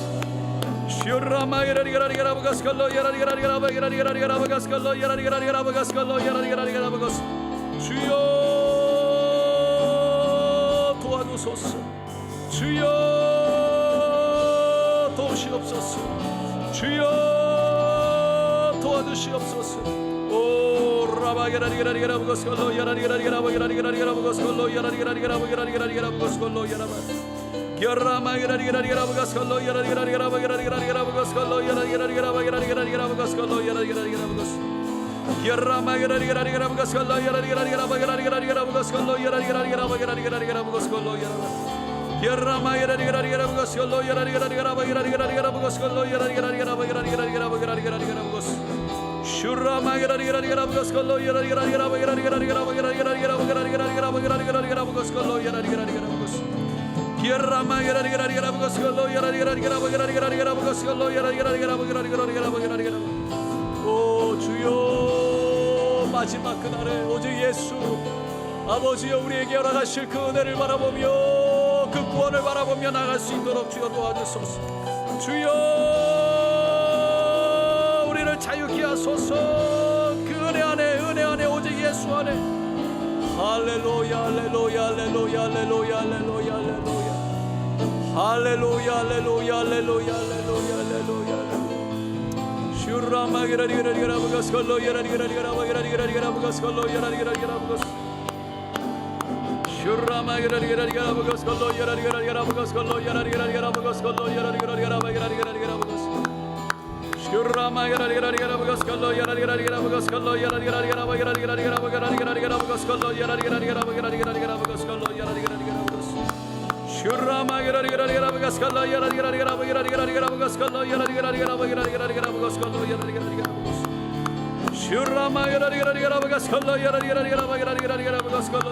슈라마야라리아라리아라바가스콜로 야라리아라리아라바가스콜로 야라리아라리아라바가스콜로 야라리아라리아라바가스 주여 도와주소서. 주여 도우시옵소서. 주여 도와주시옵소서. 오 라바야라리아라리아라바가스콜로 야라리아라리아라바가스콜로 야라리아라리아라바가스콜로 야라마 야라마야라리아라리아라바가스콜로 야라리아라리아라바가스콜로 야라리아라리아라바가스콜로 야라리아라리아라바가스 야라마야라리아라리아라바가스콜로 야라리아라리아라바가스콜로 야라리아라리아라바가스콜로 야라마야라리아라리아라바가스콜로 야라리아라리아라바가스콜로 야라리아라리아라바가스콜로 슈라마야라리아라리아라바가스콜로 야라리아라리아라바가스콜로 야라리아라리아라바가스콜로 야라리아라리아라바가스콜로 야라리아라리아라바가스콜로 야라리아라리아라바가스콜로 오 주여 마지막 그날에 오직 예수 아버지여 우리에게 허락하실 그 은혜를 바라보며 그 구원을 바라보며 나갈 수 있도록 주여 도와주소서. 주여 우리를 자유케 하소서. 그 은혜 안에 오직 예수 안에 할렐루야 할렐루야 할렐루야 할렐루야 할렐루야 할렐루야 할렐루야 할렐루야 할렐루야 슈라마게라리가라리가라바가스콜로 야라리가라리가라바가스콜로 야라리가라리가라바가스 슈라마게라리가라리가라바가스콜로 야라리가라리가라바가스콜로 야라리가라리가라바가스콜로 야라리가라리가라바가스 슈라마게라리가라리가라바가스콜로 야라리가라리가라바가스콜로 야라리가라리가라바가스콜로 야라리가라리가라바가스콜로 야라리가라리가라바가스 슈라마게라리가라리가라바가스콜로 야라리가라리가라바가스콜로 야라리가라리가라바가스콜로 슈라마게라리가라리가라바가스콜로 야라리가라리가라바가스콜로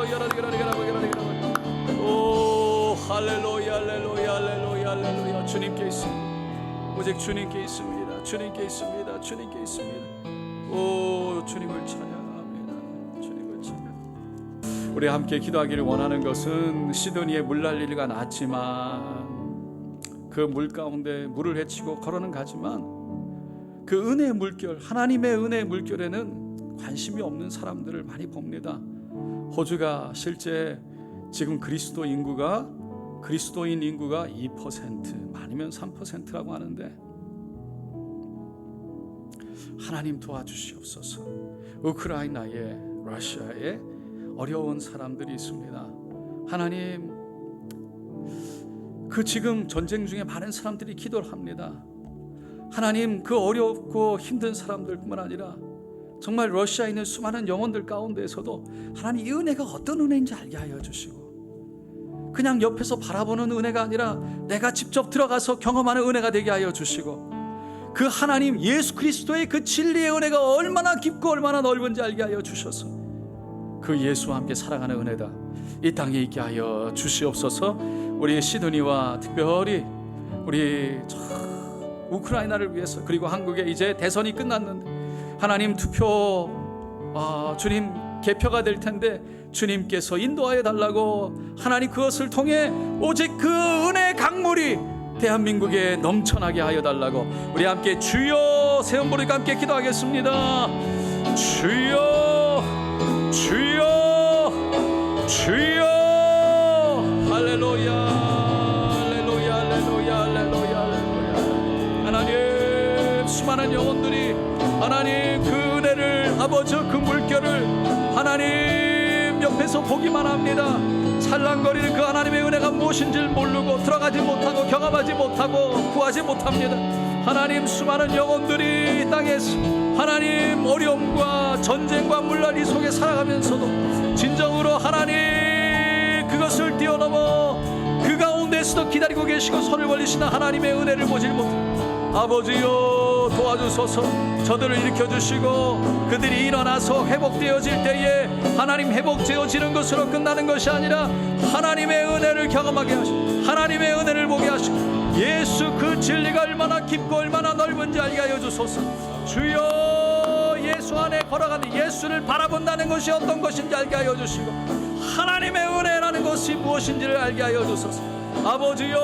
오 할렐루야 할렐루야 할렐루야 할렐루야 주님께 있습니다. 오직 주님께 있습니다. 주님께 있습니다. 주님께 있습니다. 오 주님을 찬양합니다. 주님을 찬양. 우리 함께 기도하기를 원하는 것은 시드니의 물난리가 났지만 그 물 가운데 물을 헤치고 걸어는 가지만 그 은혜의 물결, 하나님의 은혜의 물결에는 관심이 없는 사람들을 많이 봅니다. 호주가 실제 지금 그리스도인 인구가 2% 많으면 3%라고 하는데 하나님 도와주시옵소서. 우크라이나에 러시아에 어려운 사람들이 있습니다. 하나님 그 지금 전쟁 중에 많은 사람들이 기도를 합니다. 하나님 그 어렵고 힘든 사람들뿐만 아니라 정말 러시아에 있는 수많은 영혼들 가운데에서도 하나님 이 은혜가 어떤 은혜인지 알게 하여 주시고 그냥 옆에서 바라보는 은혜가 아니라 내가 직접 들어가서 경험하는 은혜가 되게 하여 주시고 그 하나님 예수 그리스도의 그 진리의 은혜가 얼마나 깊고 얼마나 넓은지 알게 하여 주셔서 그 예수와 함께 살아가는 은혜다 이 땅에 있게 하여 주시옵소서. 우리 시드니와 특별히 우리 우크라이나를 위해서 그리고 한국에 이제 대선이 끝났는데 하나님 투표 주님 개표가 될 텐데 주님께서 인도하여 달라고 하나님 그것을 통해 오직 그 은혜의 강물이 대한민국에 넘쳐나게 하여 달라고 우리 함께 주여 세 번 부르고 함께 기도하겠습니다. 주여 주여 주여 할렐루야 할렐루야 할렐루야 할렐루야 할렐루야. 하나님 수많은 영혼들이 하나님 그 은혜를 아버지 그 물결을 하나님 옆에서 보기만 합니다. 살랑거리는 그 하나님의 은혜가 무엇인지 모르고 들어가지 못하고 경험하지 못하고 구하지 못합니다. 하나님 수많은 영혼들이 이 땅에서 하나님 어려움과 전쟁과 물난리 속에 살아가면서도 진정으로 하나님 그것을 뛰어넘어 그 가운데서도 기다리고 계시고 손을 벌리시는 하나님의 은혜를 보질 못해 아버지여 도와주소서. 저들을 일으켜주시고 그들이 일어나서 회복되어질 때에 하나님 회복되어지는 것으로 끝나는 것이 아니라 하나님의 은혜를 경험하게 하시고 하나님의 은혜를 보게 하시고 예수 그 진리가 얼마나 깊고 얼마나 넓은지 알게 하여 주소서. 주여 예수 안에 걸어가는 예수를 바라본다는 것이 어떤 것인지 알게 하여 주시고 하나님의 은혜라는 것이 무엇인지를 알게 하여 주소서. 아버지여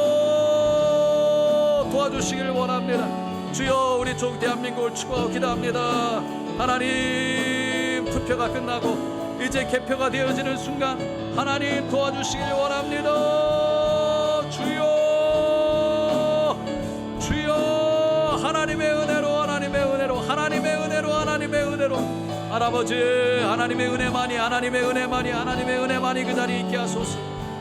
도와주시기를 원합니다. 주여 우리 족 대한민국을 축복하고 기도합니다. 하나님 투표가 끝나고 이제 개표가 되어지는 순간 하나님 도와주시기를 원합니다. 주여 하나님의 은혜로 하나님의 은혜로 하나님의 은혜로 하나님의 은혜로 할아버지 하나님의 은혜만이 하나님의 은혜만이 하나님의 은혜만이 그 자리에 있게 하소서.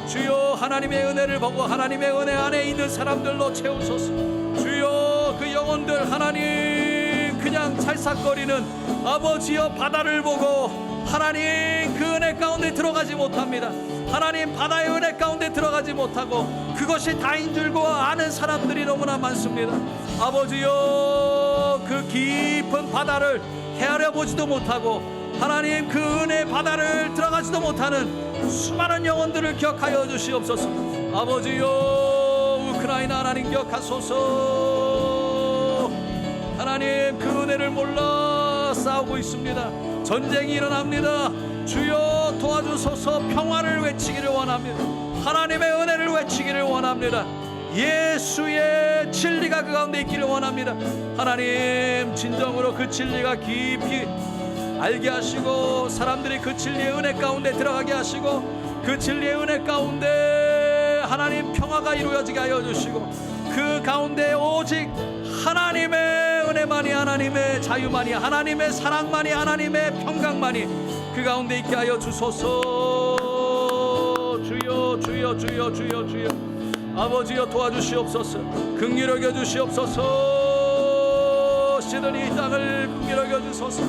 주여 하나님의 은혜를 보고 하나님의 은혜 안에 있는 사람들로 채우소서. 주여 그 영혼들 하나님 그냥 찰싹거리는 아버지여 바다를 보고 하나님 그 은혜 가운데 들어가지 못합니다. 하나님 바다의 은혜 가운데 들어가지 못하고 그것이 다인 줄고 아는 사람들이 너무나 많습니다. 아버지여 그 깊은 바다를 헤아려 보지도 못하고 하나님 그 은혜 바다를 들어가지도 못하는 수많은 영혼들을 기억하여 주시옵소서. 아버지여 우크라이나 하나님 기억하소서. 하나님 그 은혜를 몰라 싸우고 있습니다. 전쟁이 일어납니다. 주여 도와주소서. 평화를 외치기를 원합니다. 하나님의 은혜를 외치기를 원합니다. 예수의 진리가 그 가운데 있기를 원합니다. 하나님 진정으로 그 진리가 깊이 알게 하시고 사람들이 그 진리의 은혜 가운데 들어가게 하시고 그 진리의 은혜 가운데 하나님 평화가 이루어지게 하여 주시고 그 가운데 오직 하나님의 은혜만이 하나님의 자유만이 하나님의 사랑만이 하나님의 평강만이 그 가운데 있게 하여 주소서. 주여 주여 주여 주여 주여 아버지여 도와주시옵소서. 긍휼히 여겨 주시옵소서. 시드니 이 땅을 긍휼히 여겨 주소서.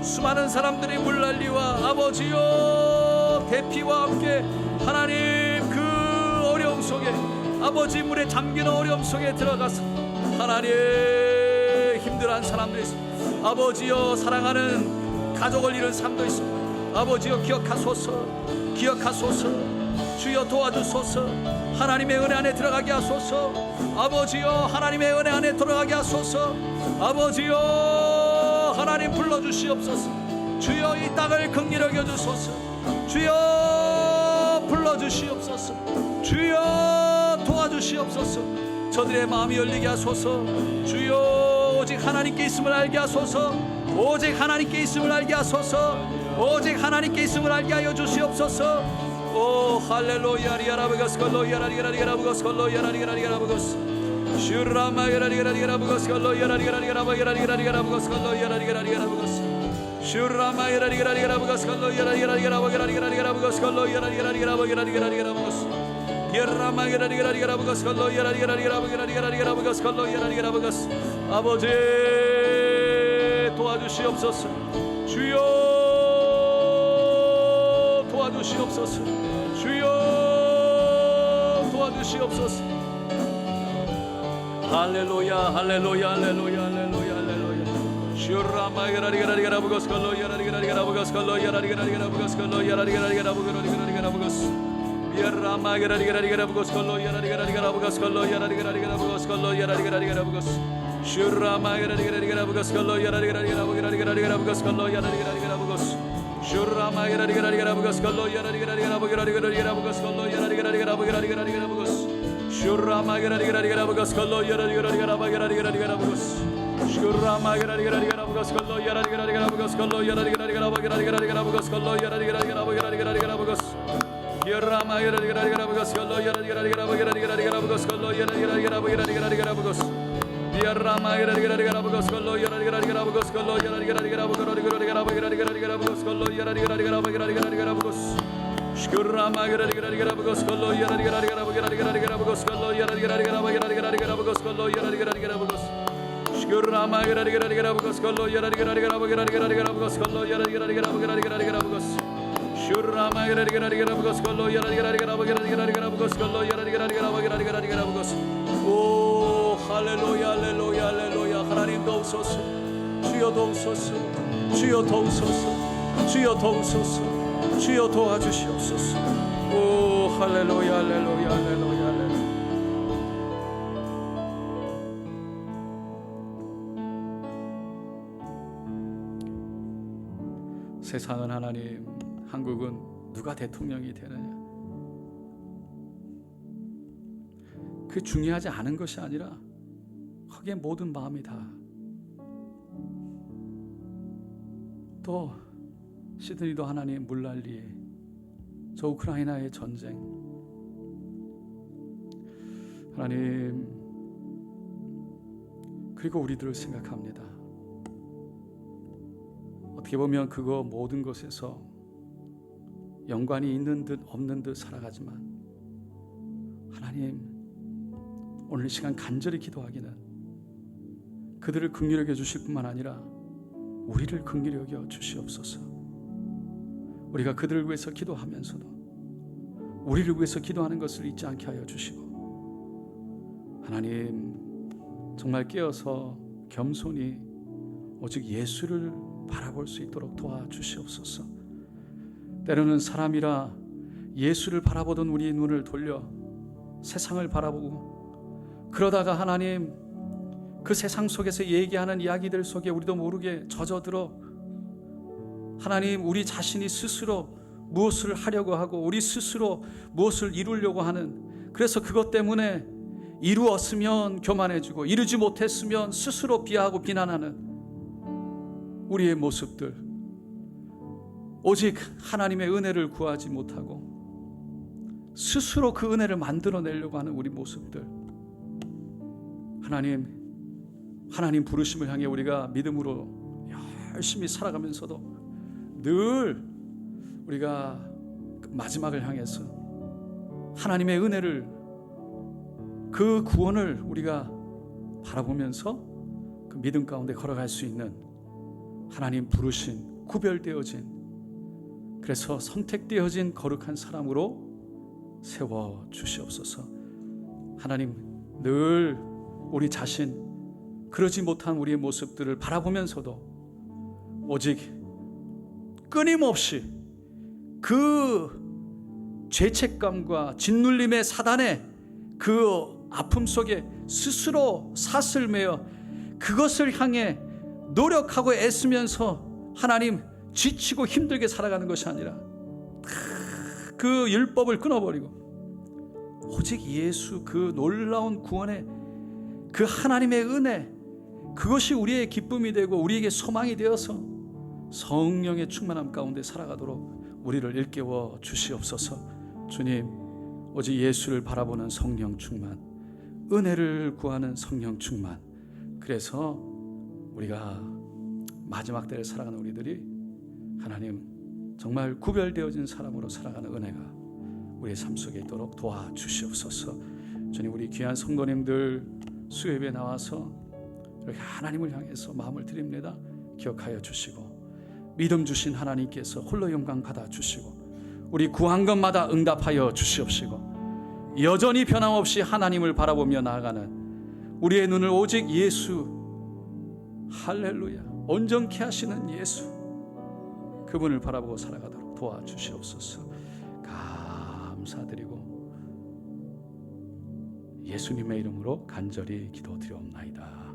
수많은 사람들이 물난리와 아버지여 대피와 함께 하나님 그 어려움 속에 아버지 물에 잠기는 어려움 속에 들어가서 하나님 힘들어한 사람도 있습니다. 아버지여 사랑하는 가족을 잃은 삶도 있습니다. 아버지여 기억하소서. 기억하소서. 주여 도와주소서. 하나님의 은혜 안에 들어가게 하소서. 아버지여 하나님의 은혜 안에 들어가게 하소서. 아버지여 하나님 불러주시옵소서. 주여 이 땅을 긍휼히 여겨주소서. 주여 불러주시옵소서. 주여 도와주시옵소서. 저들의 마음이 열리게 하소서. 주여 오직 하나님께 있음을 알게 하소서. 오직 하나님께 있음을 알게 하소서. 오직 하나님께 있음을 알게 하여 주시옵소서. 오 할렐루야 리아라브가스 걸로야라리가라리가라브가스 걸로야라리가라리가라브가스 슈라마야라리가라리가라브가스 걸로야라리가라리가라브가스 걸로야라리가라리가라브가스 슈라마야라리가라리가라브가스 걸로야라리가라리가라브가스 걸로야라리가라리가라브가스 예라마야라리가라리가라브가스 걸로야라리가라리가라브가스 걸로야라리가라브가스 아버지 도와주시옵소서. 주여 도와주시옵소서. 주여 도와주시옵소서. 할렐루야 할렐루야 할렐루야 할렐루야 할렐루야 슈라마야라리가라리가라브가스 걸로야라리가라리가라브가스 걸로야라리가라리가라브가스 걸로야라리가라리가라브가스 예라마야라리가라리가라브가스 걸로야라리가라리가라브가스 걸로야라리가라리가라브가스 걸로야라리가라리가라브가스 슈라마야라리가라리가라브가스 걸로야라리가라리가라브가스 걸로야라리가라리가라브가스 슈라마야라리가라리가라브가스 걸로야라리가라리가라브가스 걸로야라리가라리가라브가스 슈라마야라리가라리가라브가스 걸로야라리가라리가라브가스 슈라마야라리가라리가라브가스 걸로야라리가라리가라브가스 걸로야라리가라리가라브가스 걸로야라리가라리가라브가스 예라마야라리가라리가라브가스 걸로야라리가라리가라브가스 걸로야라리가라리가라브가스 예라마야라리가라리가라브가스 걸로야라리가라리가라브가스 걸로야라리가라리가라브가스 걸로야라리가라리가라브가스 슈라마야라리가라리가라브가스 걸로야라리가라리가라브가스 걸로야라리가라리가라브가스 걸로야라리가라리가라브가스 걸로야라리가라리가라브가스 오 할렐루야 할렐루야 할렐루야. 하나님 도우소서. 주여 도우소서. 주여 도우소서. 주여 도우소서. 주여 도와주시옵소서. 오 할렐루야 할렐루야 할렐루야 할렐루야. 세상은 하나님, 한국은 누가 대통령이 되느냐, 그게 중요하지 않은 것이 아니라 거기에 모든 마음이 다. 또 시드니도 하나님 물난리, 저 우크라이나의 전쟁, 하나님, 그리고 우리들을 생각합니다. 어떻게 보면 그거 모든 것에서 연관이 있는 듯 없는 듯 살아가지만, 하나님, 오늘 이 시간 간절히 기도하기는 그들을 긍휼히 여겨 주실 뿐만 아니라 우리를 긍휼히 여겨 주시옵소서. 우리가 그들을 위해서 기도하면서도 우리를 위해서 기도하는 것을 잊지 않게 하여 주시고, 하나님, 정말 깨어서 겸손히 오직 예수를 바라볼 수 있도록 도와주시옵소서. 때로는 사람이라 예수를 바라보던 우리의 눈을 돌려 세상을 바라보고, 그러다가 하나님, 그 세상 속에서 얘기하는 이야기들 속에 우리도 모르게 젖어들어 하나님, 우리 자신이 스스로 무엇을 하려고 하고 우리 스스로 무엇을 이루려고 하는, 그래서 그것 때문에 이루었으면 교만해지고 이루지 못했으면 스스로 비하하고 비난하는 우리의 모습들, 오직 하나님의 은혜를 구하지 못하고 스스로 그 은혜를 만들어내려고 하는 우리 모습들, 하나님 부르심을 향해 우리가 믿음으로 열심히 살아가면서도 늘 우리가 마지막을 향해서 하나님의 은혜를, 그 구원을 우리가 바라보면서 그 믿음 가운데 걸어갈 수 있는 하나님 부르신, 구별되어진, 그래서 선택되어진 거룩한 사람으로 세워 주시옵소서. 하나님, 늘 우리 자신, 그러지 못한 우리의 모습들을 바라보면서도 오직 끊임없이 그 죄책감과 짓눌림의 사단의 그 아픔 속에 스스로 삿을 매어 그것을 향해 노력하고 애쓰면서 하나님, 지치고 힘들게 살아가는 것이 아니라 그 율법을 끊어버리고 오직 예수, 그 놀라운 구원의 그 하나님의 은혜, 그것이 우리의 기쁨이 되고 우리에게 소망이 되어서 성령의 충만함 가운데 살아가도록 우리를 일깨워 주시옵소서. 주님, 오직 예수를 바라보는 성령 충만, 은혜를 구하는 성령 충만, 그래서 우리가 마지막 때를 살아가는 우리들이 하나님, 정말 구별되어진 사람으로 살아가는 은혜가 우리의 삶 속에 있도록 도와주시옵소서. 주님, 우리 귀한 성도님들 수요예배 나와서 이렇게 하나님을 향해서 마음을 드립니다. 기억하여 주시고, 믿음 주신 하나님께서 홀로 영광 받아주시고, 우리 구한 것마다 응답하여 주시옵시고, 여전히 변함없이 하나님을 바라보며 나아가는 우리의 눈을 오직 예수, 할렐루야, 온전케 하시는 예수, 그분을 바라보고 살아가도록 도와주시옵소서. 감사드리고 예수님의 이름으로 간절히 기도드리옵나이다.